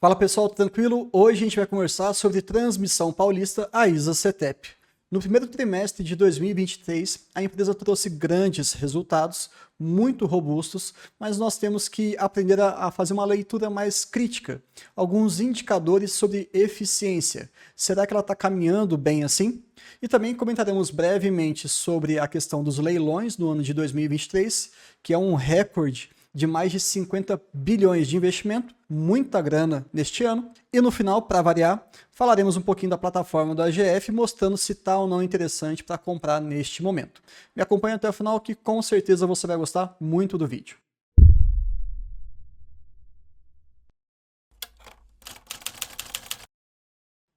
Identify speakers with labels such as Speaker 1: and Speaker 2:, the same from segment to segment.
Speaker 1: Fala pessoal, tranquilo? Hoje a gente vai conversar sobre Transmissão Paulista, a ISA-CETEP. No primeiro trimestre de 2023, a empresa trouxe grandes resultados, muito robustos, mas nós temos que aprender a fazer uma leitura mais crítica. Alguns indicadores sobre eficiência. Será que ela está caminhando bem assim? E também comentaremos brevemente sobre a questão dos leilões no ano de 2023, que é um recorde de mais de 50 bilhões de investimento, muita grana neste ano. E no final, para variar, falaremos um pouquinho da plataforma da AGF, mostrando se está ou não interessante para comprar neste momento. Me acompanhe até o final que com certeza você vai gostar muito do vídeo.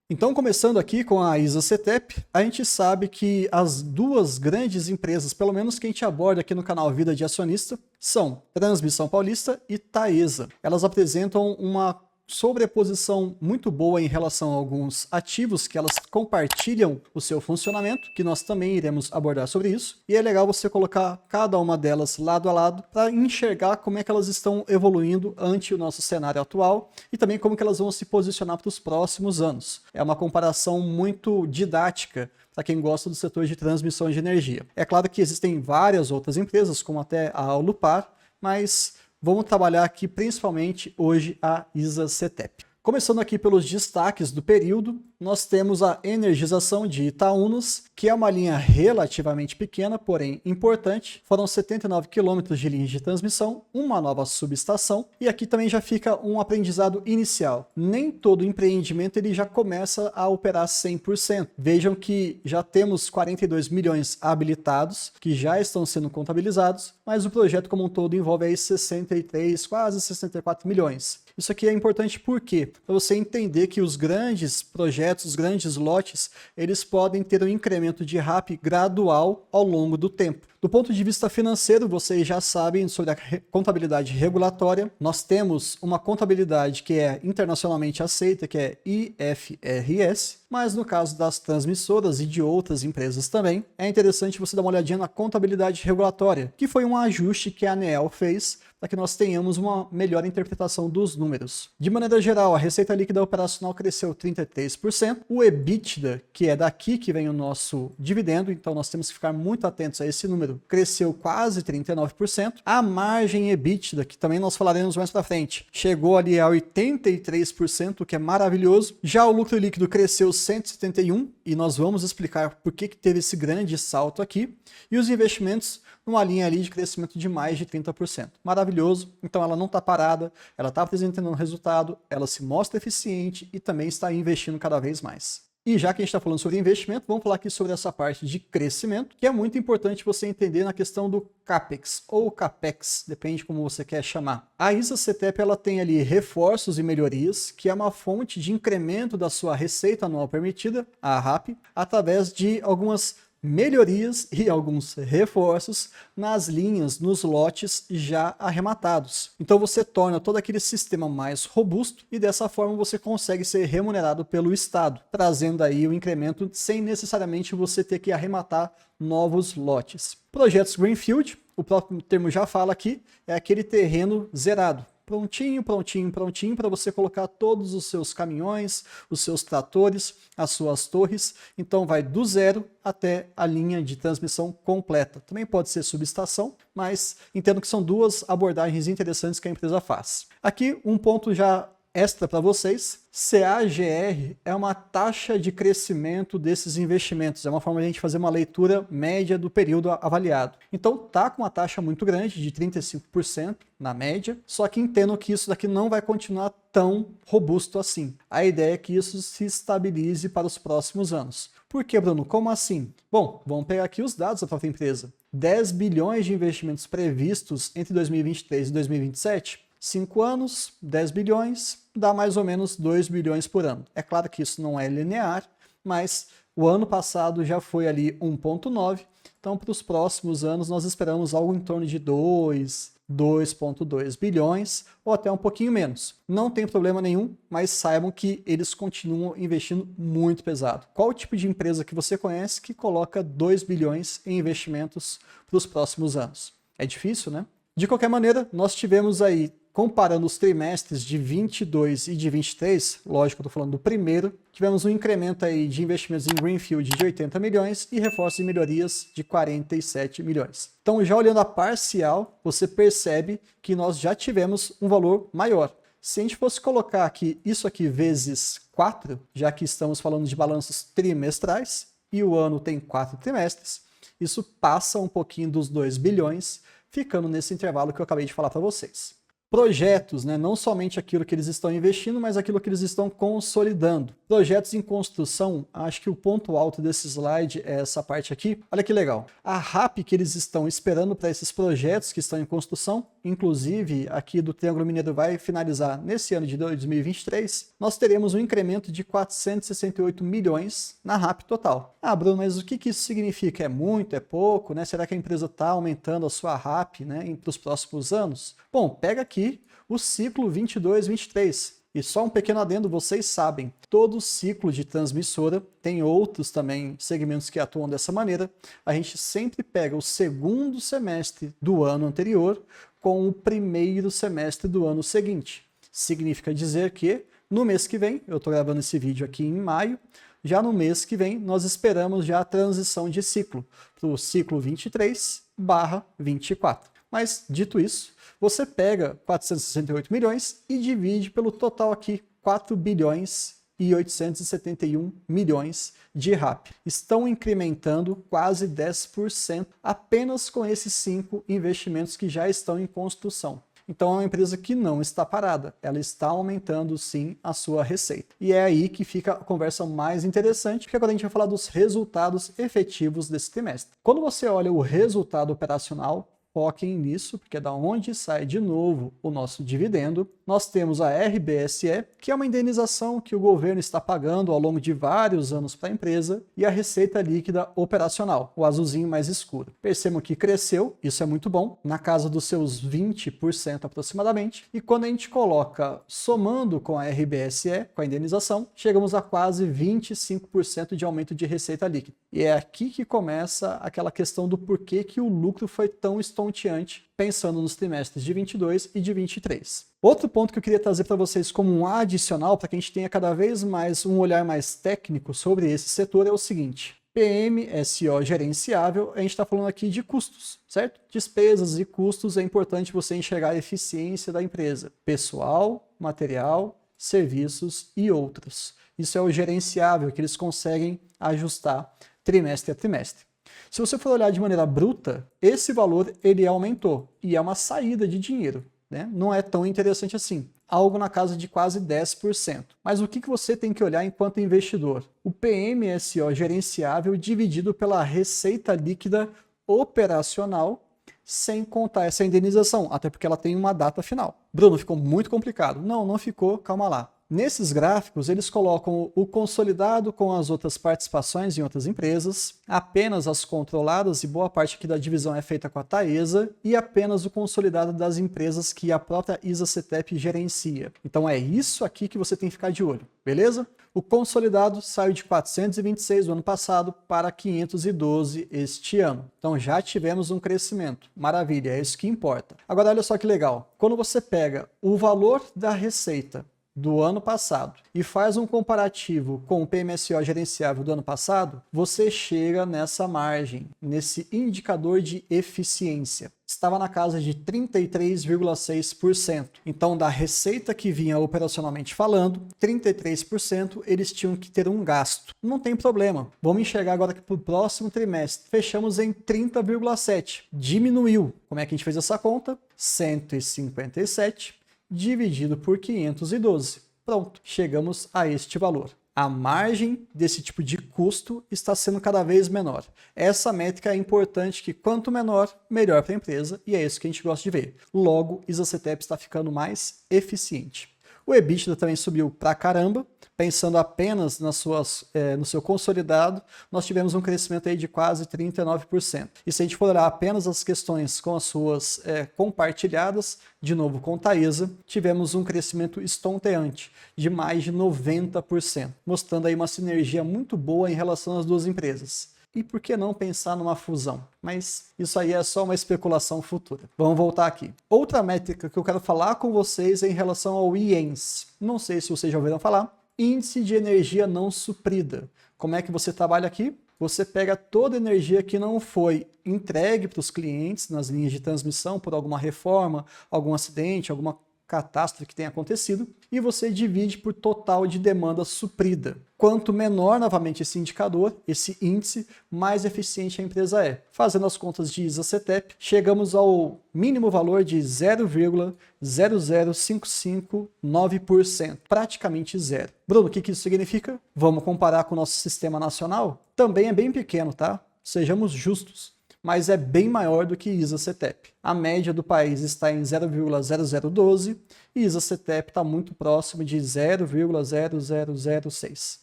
Speaker 1: Então, começando aqui com a ISA-CETEP, a gente sabe que as duas grandes empresas, pelo menos que a gente aborda aqui no canal Vida de Acionista, são Transmissão Paulista e Taesa. Elas apresentam uma sobreposição muito boa em relação a alguns ativos que elas compartilham o seu funcionamento, que nós também iremos abordar sobre isso. E é legal você colocar cada uma delas lado a lado para enxergar como é que elas estão evoluindo ante o nosso cenário atual e também como que elas vão se posicionar para os próximos anos. É uma comparação muito didática para quem gosta do setor de transmissão de energia. É claro que existem várias outras empresas, como até a Alupar, mas vamos trabalhar aqui principalmente hoje a ISA-CETEP. Começando aqui pelos destaques do período, nós temos a energização de Itaúnas, que é uma linha relativamente pequena, porém importante. Foram 79 quilômetros de linha de transmissão, uma nova subestação, e aqui também já fica um aprendizado inicial. Nem todo empreendimento ele já começa a operar 100%. Vejam que já temos 42 milhões habilitados, que já estão sendo contabilizados, mas o projeto como um todo envolve aí 63, quase 64 milhões. Isso aqui é importante por quê? Para você entender que os grandes projetos, os grandes lotes, eles podem ter um incremento de RAP gradual ao longo do tempo. Do ponto de vista financeiro, vocês já sabem sobre a contabilidade regulatória. Nós temos uma contabilidade que é internacionalmente aceita, que é IFRS, mas no caso das transmissoras e de outras empresas também, é interessante você dar uma olhadinha na contabilidade regulatória, que foi um ajuste que a ANEEL fez para que nós tenhamos uma melhor interpretação dos números. De maneira geral, a receita líquida operacional cresceu 33%, o EBITDA, que é daqui que vem o nosso dividendo, então nós temos que ficar muito atentos a esse número, cresceu quase 39%, a margem EBITDA, que também nós falaremos mais para frente, chegou ali a 83%, o que é maravilhoso. Já o lucro líquido cresceu 171%, e nós vamos explicar por que teve esse grande salto aqui, e os investimentos numa linha ali de crescimento de mais de 30%. Maravilhoso, então ela não está parada, ela está apresentando um resultado, ela se mostra eficiente e também está investindo cada vez mais. E já que a gente está falando sobre investimento, vamos falar aqui sobre essa parte de crescimento, que é muito importante você entender na questão do CAPEX ou CAPEX, depende como você quer chamar. A ISA-CETEP ela tem ali reforços e melhorias, que é uma fonte de incremento da sua receita anual permitida, a RAP, através de algumas melhorias e alguns reforços nas linhas, nos lotes já arrematados. Então você torna todo aquele sistema mais robusto e dessa forma você consegue ser remunerado pelo Estado, trazendo aí o incremento sem necessariamente você ter que arrematar novos lotes. Projetos Greenfield, o próprio termo já fala aqui, é aquele terreno zerado. Prontinho, prontinho, prontinho para você colocar todos os seus caminhões, os seus tratores, as suas torres. Então vai do zero até a linha de transmissão completa. Também pode ser subestação, mas entendo que são duas abordagens interessantes que a empresa faz. Aqui um ponto já extra para vocês, CAGR é uma taxa de crescimento desses investimentos, é uma forma de a gente fazer uma leitura média do período avaliado. Então tá com uma taxa muito grande, de 35% na média, só que entendo que isso daqui não vai continuar tão robusto assim. A ideia é que isso se estabilize para os próximos anos. Por que, Bruno? Como assim? Bom, vamos pegar aqui os dados da própria empresa. 10 bilhões de investimentos previstos entre 2023 e 2027, 5 anos, 10 bilhões, dá mais ou menos 2 bilhões por ano. É claro que isso não é linear, mas o ano passado já foi ali 1,9, então para os próximos anos nós esperamos algo em torno de 2,2 bilhões ou até um pouquinho menos. Não tem problema nenhum, mas saibam que eles continuam investindo muito pesado. Qual o tipo de empresa que você conhece que coloca 2 bilhões em investimentos para os próximos anos? É difícil, né? De qualquer maneira, nós tivemos aí comparando os trimestres de 22 e de 23, lógico, eu estou falando do primeiro, tivemos um incremento aí de investimentos em Greenfield de 80 milhões e reforços e melhorias de 47 milhões. Então, já olhando a parcial, você percebe que nós já tivemos um valor maior. Se a gente fosse colocar aqui isso aqui vezes 4, já que estamos falando de balanços trimestrais e o ano tem 4 trimestres, isso passa um pouquinho dos 2 bilhões, ficando nesse intervalo que eu acabei de falar para vocês. Projetos, né? Não somente aquilo que eles estão investindo, mas aquilo que eles estão consolidando. Projetos em construção, acho que o ponto alto desse slide é essa parte aqui. Olha que legal. A RAP que eles estão esperando para esses projetos que estão em construção, inclusive aqui do Triângulo Mineiro vai finalizar nesse ano de 2023, nós teremos um incremento de 468 milhões na RAP total. Ah, Bruno, mas o que isso significa? É muito? É pouco? Né? Será que a empresa está aumentando a sua RAP, né, para os próximos anos? Bom, pega aqui o ciclo 22-23. E só um pequeno adendo, vocês sabem, todo ciclo de transmissora, tem outros também segmentos que atuam dessa maneira, a gente sempre pega o segundo semestre do ano anterior com o primeiro semestre do ano seguinte. Significa dizer que no mês que vem, eu estou gravando esse vídeo aqui em maio, já no mês que vem nós esperamos já a transição de ciclo para o ciclo 23/24. Mas, dito isso, você pega 468 milhões e divide pelo total aqui, 4 bilhões e 871 milhões de RAP. Estão incrementando quase 10% apenas com esses 5 investimentos que já estão em construção. Então é uma empresa que não está parada, ela está aumentando sim a sua receita. E é aí que fica a conversa mais interessante, porque agora a gente vai falar dos resultados efetivos desse trimestre. Quando você olha o resultado operacional, foquem nisso, porque é da onde sai de novo o nosso dividendo. Nós temos a RBSE, que é uma indenização que o governo está pagando ao longo de vários anos para a empresa, e a receita líquida operacional, o azulzinho mais escuro. Percebam que cresceu, isso é muito bom, na casa dos seus 20% aproximadamente, e quando a gente coloca somando com a RBSE, com a indenização, chegamos a quase 25% de aumento de receita líquida. E é aqui que começa aquela questão do porquê que o lucro foi tão estonteante, pensando nos trimestres de 22 e de 23. Outro ponto que eu queria trazer para vocês como um adicional, para que a gente tenha cada vez mais um olhar mais técnico sobre esse setor, é o seguinte. PMSO gerenciável, a gente está falando aqui de custos, certo? Despesas e custos, é importante você enxergar a eficiência da empresa. Pessoal, material, serviços e outros. Isso é o gerenciável, que eles conseguem ajustar trimestre a trimestre. Se você for olhar de maneira bruta, esse valor ele aumentou e é uma saída de dinheiro, né? Não é tão interessante assim, algo na casa de quase 10%. Mas o que você tem que olhar enquanto investidor? O PMSO gerenciável dividido pela receita líquida operacional, sem contar essa indenização, até porque ela tem uma data final. Bruno, ficou muito complicado. Não, não ficou, calma lá. Nesses gráficos, eles colocam o consolidado com as outras participações em outras empresas, apenas as controladas, e boa parte aqui da divisão é feita com a Taesa, e apenas o consolidado das empresas que a própria ISA-CTEP gerencia. Então é isso aqui que você tem que ficar de olho, beleza? O consolidado saiu de 426 do ano passado para 512 este ano. Então já tivemos um crescimento. Maravilha, é isso que importa. Agora olha só que legal. Quando você pega o valor da receita do ano passado e faz um comparativo com o PMSO gerenciável do ano passado, você chega nessa margem, nesse indicador de eficiência. Estava na casa de 33,6%. Então, da receita que vinha operacionalmente falando, 33% eles tinham que ter um gasto. Não tem problema. Vamos enxergar agora que para o próximo trimestre. Fechamos em 30,7%. Diminuiu. Como é que a gente fez essa conta? 157 dividido por 512. Pronto, chegamos a este valor. A margem desse tipo de custo está sendo cada vez menor. Essa métrica é importante, que quanto menor, melhor para a empresa, e é isso que a gente gosta de ver. Logo, ISA-CTEP está ficando mais eficiente. O EBITDA também subiu pra caramba, pensando apenas no seu consolidado, nós tivemos um crescimento aí de quase 39%. E se a gente for olhar apenas as questões com as suas compartilhadas, de novo com Taesa, tivemos um crescimento estonteante de mais de 90%, mostrando aí uma sinergia muito boa em relação às duas empresas. E por que não pensar numa fusão? Mas isso aí é só uma especulação futura. Vamos voltar aqui. Outra métrica que eu quero falar com vocês é em relação ao IENS. Não sei se vocês já ouviram falar. Índice de energia não suprida. Como é que você trabalha aqui? Você pega toda a energia que não foi entregue para os clientes nas linhas de transmissão por alguma reforma, algum acidente, alguma catástrofe que tenha acontecido, e você divide por total de demanda suprida. Quanto menor, novamente, esse indicador, esse índice, mais eficiente a empresa é. Fazendo as contas de ISA-CETEP, chegamos ao mínimo valor de 0,00559%, praticamente zero. Bruno, o que isso significa? Vamos comparar com o nosso sistema nacional? Também é bem pequeno, tá? Sejamos justos. Mas é bem maior do que ISA-CETEP. A média do país está em 0,0012 e ISA-CETEP está muito próximo de 0,0006.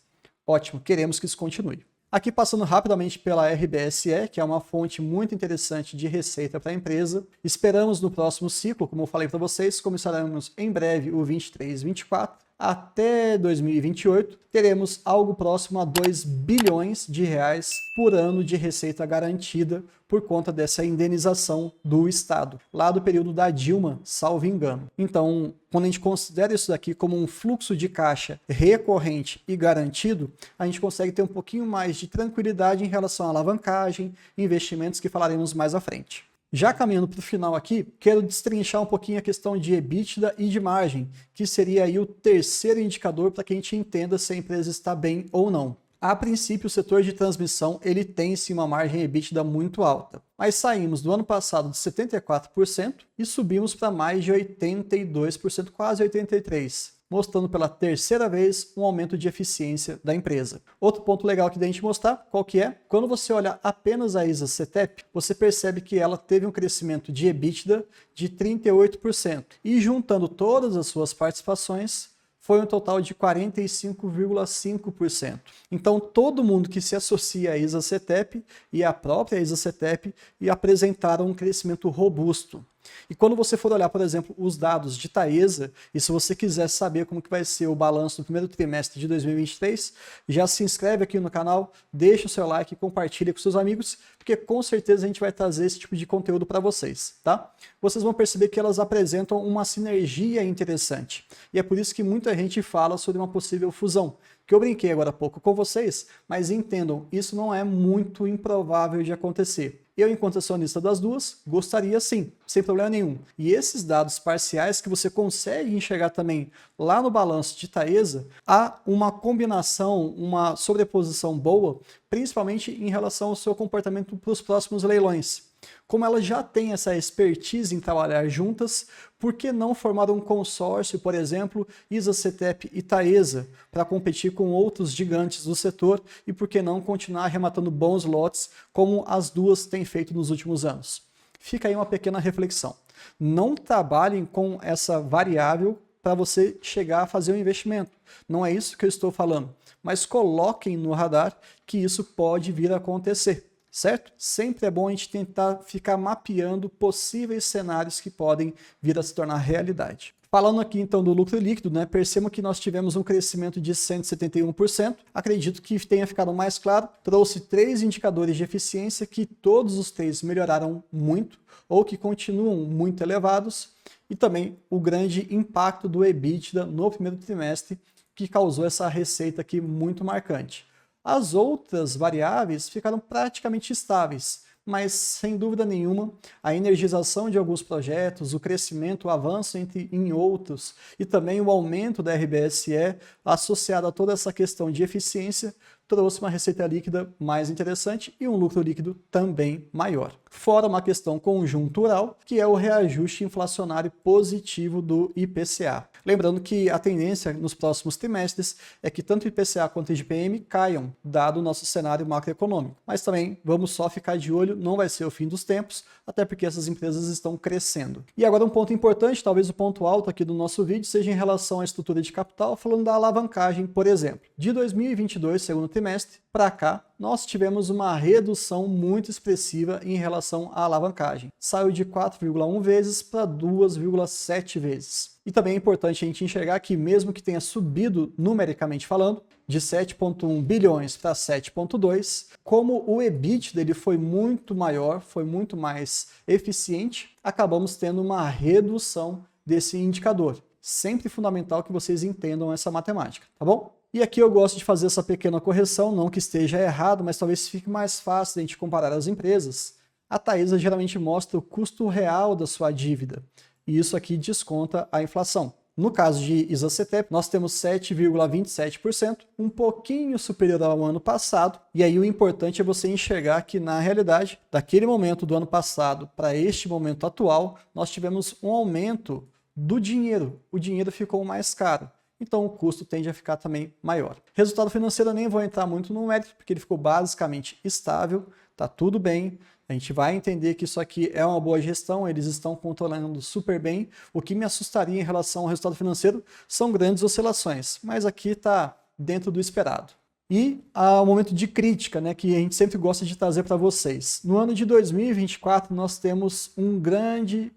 Speaker 1: Ótimo, queremos que isso continue. Aqui passando rapidamente pela RBSE, que é uma fonte muito interessante de receita para a empresa. Esperamos no próximo ciclo, como eu falei para vocês, começaremos em breve o 23-24. Até 2028, teremos algo próximo a 2 bilhões de reais por ano de receita garantida por conta dessa indenização do Estado, lá do período da Dilma, salvo engano. Então, quando a gente considera isso daqui como um fluxo de caixa recorrente e garantido, a gente consegue ter um pouquinho mais de tranquilidade em relação à alavancagem, investimentos que falaremos mais à frente. Já caminhando para o final aqui, quero destrinchar um pouquinho a questão de EBITDA e de margem, que seria aí o terceiro indicador para que a gente entenda se a empresa está bem ou não. A princípio, o setor de transmissão ele tem sim uma margem EBITDA muito alta, mas saímos do ano passado de 74% e subimos para mais de 82%, quase 83%. Mostrando pela terceira vez um aumento de eficiência da empresa. Outro ponto legal aqui da gente mostrar, qual que é? Quando você olha apenas a ISA-CETEP, você percebe que ela teve um crescimento de EBITDA de 38%. E juntando todas as suas participações, foi um total de 45,5%. Então, todo mundo que se associa à ISA-CETEP e à própria ISA-CETEP apresentaram um crescimento robusto. E quando você for olhar, por exemplo, os dados de Taesa, e se você quiser saber como que vai ser o balanço do primeiro trimestre de 2023, já se inscreve aqui no canal, deixa o seu like e compartilha com seus amigos, porque com certeza a gente vai trazer esse tipo de conteúdo para vocês, tá? Vocês vão perceber que elas apresentam uma sinergia interessante. E é por isso que muita gente fala sobre uma possível fusão, que eu brinquei agora há pouco com vocês, mas entendam, isso não é muito improvável de acontecer. Eu, enquanto acionista das duas, gostaria sim, sem problema nenhum. E esses dados parciais que você consegue enxergar também lá no balanço de Taesa, há uma combinação, uma sobreposição boa, principalmente em relação ao seu comportamento para os próximos leilões. Como ela já tem essa expertise em trabalhar juntas, por que não formar um consórcio, por exemplo, ISA-CETEP e Taesa, para competir com outros gigantes do setor e por que não continuar arrematando bons lotes como as duas têm feito nos últimos anos? Fica aí uma pequena reflexão. Não trabalhem com essa variável para você chegar a fazer um investimento. Não é isso que eu estou falando, mas coloquem no radar que isso pode vir a acontecer. Certo? Sempre é bom a gente tentar ficar mapeando possíveis cenários que podem vir a se tornar realidade. Falando aqui então do lucro líquido, percebam que nós tivemos um crescimento de 171%. Acredito que tenha ficado mais claro. Trouxe 3 indicadores de eficiência que todos os 3 melhoraram muito ou que continuam muito elevados. E também o grande impacto do EBITDA no primeiro trimestre que causou essa receita aqui muito marcante. As outras variáveis ficaram praticamente estáveis, mas sem dúvida nenhuma, a energização de alguns projetos, o crescimento, o avanço em outros e também o aumento da RBSE associado a toda essa questão de eficiência trouxe uma receita líquida mais interessante e um lucro líquido também maior. Fora uma questão conjuntural, que é o reajuste inflacionário positivo do IPCA. Lembrando que a tendência nos próximos trimestres é que tanto o IPCA quanto o IGPM caiam, dado o nosso cenário macroeconômico. Mas também vamos só ficar de olho, não vai ser o fim dos tempos, até porque essas empresas estão crescendo. E agora um ponto importante, talvez o ponto alto aqui do nosso vídeo, seja em relação à estrutura de capital, falando da alavancagem, por exemplo. De 2022, segundo trimestre, trimestre para cá, nós tivemos uma redução muito expressiva em relação à alavancagem. Saiu de 4,1 vezes para 2,7 vezes. E também é importante a gente enxergar que mesmo que tenha subido numericamente falando, de 7,1 bilhões para 7,2, como o EBIT dele foi muito maior, foi muito mais eficiente, acabamos tendo uma redução desse indicador. Sempre fundamental que vocês entendam essa matemática, tá bom? E aqui eu gosto de fazer essa pequena correção, não que esteja errado, mas talvez fique mais fácil a gente comparar as empresas. A Taesa geralmente mostra o custo real da sua dívida, e isso aqui desconta a inflação. No caso de Isacetep, nós temos 7,27%, um pouquinho superior ao ano passado, e aí o importante é você enxergar que, na realidade, daquele momento do ano passado para este momento atual, nós tivemos um aumento do dinheiro. O dinheiro ficou mais caro, então o custo tende a ficar também maior. Resultado financeiro eu nem vou entrar muito no mérito, porque ele ficou basicamente estável, tá tudo bem. A gente vai entender que isso aqui é uma boa gestão, eles estão controlando super bem. O que me assustaria em relação ao resultado financeiro são grandes oscilações, mas aqui está dentro do esperado. E o momento de crítica, né, que a gente sempre gosta de trazer para vocês. No ano de 2024, nós temos um grande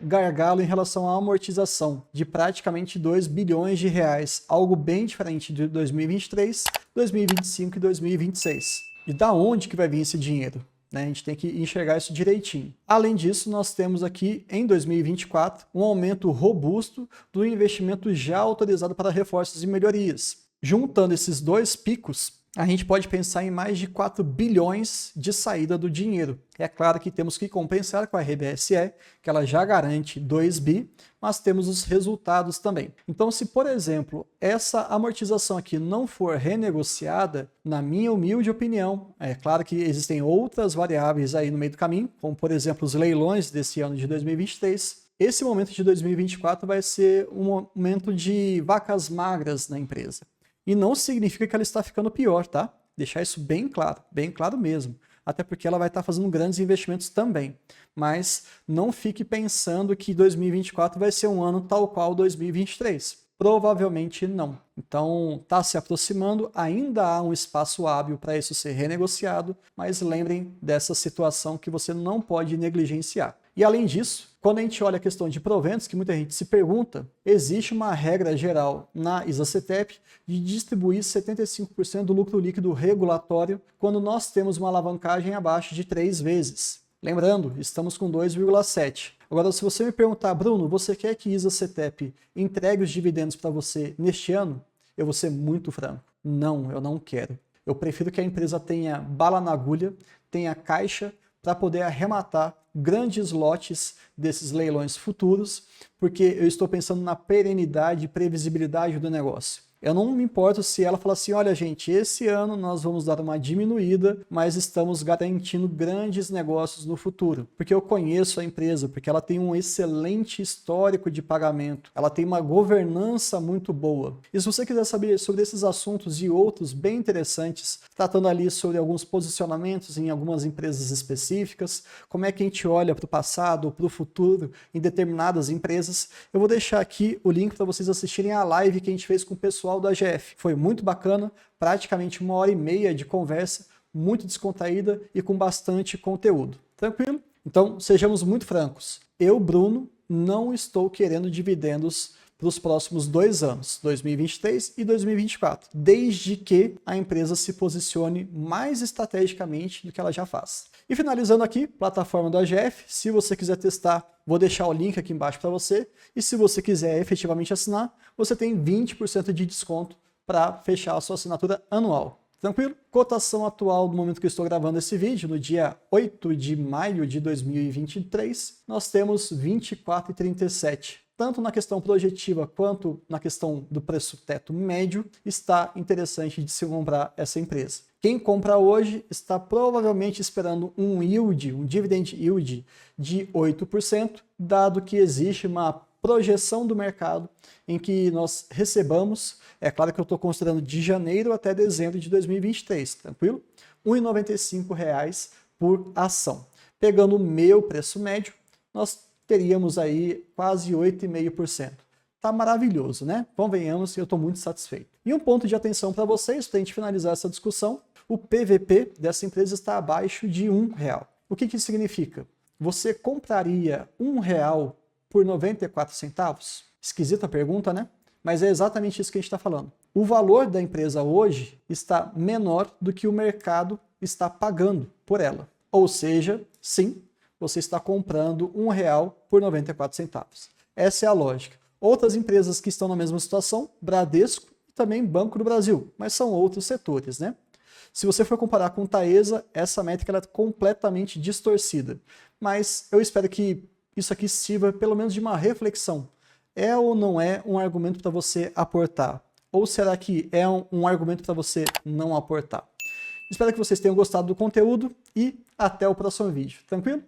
Speaker 1: gargalo em relação à amortização, de praticamente 2 bilhões de reais, algo bem diferente de 2023, 2025 e 2026. E da onde que vai vir esse dinheiro? A gente tem que enxergar isso direitinho. Além disso, nós temos aqui, em 2024, um aumento robusto do investimento já autorizado para reforços e melhorias. Juntando esses dois picos, a gente pode pensar em mais de 4 bilhões de saída do dinheiro. É claro que temos que compensar com a RBSE, que ela já garante 2 bi, mas temos os resultados também. Então, se, por exemplo, essa amortização aqui não for renegociada, na minha humilde opinião, é claro que existem outras variáveis aí no meio do caminho, como, por exemplo, os leilões desse ano de 2023, esse momento de 2024 vai ser um momento de vacas magras na empresa. E não significa que ela está ficando pior, tá? Deixar isso bem claro mesmo. Até porque ela vai estar fazendo grandes investimentos também. Mas não fique pensando que 2024 vai ser um ano tal qual 2023. Provavelmente não. Então, está se aproximando, ainda há um espaço hábil para isso ser renegociado, mas lembrem dessa situação que você não pode negligenciar. E além disso, quando a gente olha a questão de proventos, que muita gente se pergunta, existe uma regra geral na Isacetep de distribuir 75% do lucro líquido regulatório quando nós temos uma alavancagem abaixo de 3 vezes. Lembrando, estamos com 2,7. Agora, se você me perguntar, Bruno, você quer que Isacetep entregue os dividendos para você neste ano? Eu vou ser muito franco. Não, eu não quero. Eu prefiro que a empresa tenha bala na agulha, tenha caixa para poder arrematar grandes lotes desses leilões futuros, porque eu estou pensando na perenidade e previsibilidade do negócio. Eu não me importo se ela falar assim, olha gente, esse ano nós vamos dar uma diminuída, mas estamos garantindo grandes negócios no futuro. Porque eu conheço a empresa, porque ela tem um excelente histórico de pagamento, ela tem uma governança muito boa. E se você quiser saber sobre esses assuntos e outros bem interessantes, tratando ali sobre alguns posicionamentos em algumas empresas específicas, como é que a gente olha para o passado ou para o futuro em determinadas empresas, eu vou deixar aqui o link para vocês assistirem a live que a gente fez com o pessoal da AGF. Foi muito bacana, praticamente 1h30 de conversa, muito descontraída e com bastante conteúdo. Tranquilo? Então, sejamos muito francos. Eu, Bruno, não estou querendo dividendos para os próximos 2 anos, 2023 e 2024, desde que a empresa se posicione mais estrategicamente do que ela já faz. E finalizando aqui, plataforma do AGF, se você quiser testar, vou deixar o link aqui embaixo para você, e se você quiser efetivamente assinar, você tem 20% de desconto para fechar a sua assinatura anual. Tranquilo? Cotação atual do momento que eu estou gravando esse vídeo, no dia 8 de maio de 2023, nós temos 24,37. Tanto na questão projetiva quanto na questão do preço teto médio, está interessante de se comprar essa empresa. Quem compra hoje está provavelmente esperando um yield, um dividend yield de 8%, dado que existe uma projeção do mercado em que nós recebamos, é claro que eu estou considerando de janeiro até dezembro de 2023, tranquilo? R$ 1,95 por ação. Pegando o meu preço médio, nós teríamos aí quase 8,5%. tá maravilhoso, né? Convenhamos que eu estou muito satisfeito. E um ponto de atenção para vocês, para a gente finalizar essa discussão, o PVP dessa empresa está abaixo de R$1. O que isso significa? Você compraria R$1 por 94 centavos? Esquisita a pergunta, né? Mas é exatamente isso que a gente está falando. O valor da empresa hoje está menor do que o mercado está pagando por ela. Ou seja, sim, você está comprando R$1 por 94 centavos. Essa é a lógica. Outras empresas que estão na mesma situação, Bradesco e também Banco do Brasil, mas são outros setores, né? Se você for comparar com Taesa, essa métrica é completamente distorcida. Mas eu espero que isso aqui sirva pelo menos de uma reflexão. É ou não é um argumento para você aportar? Ou será que é um argumento para você não aportar? Espero que vocês tenham gostado do conteúdo e até o próximo vídeo. Tranquilo?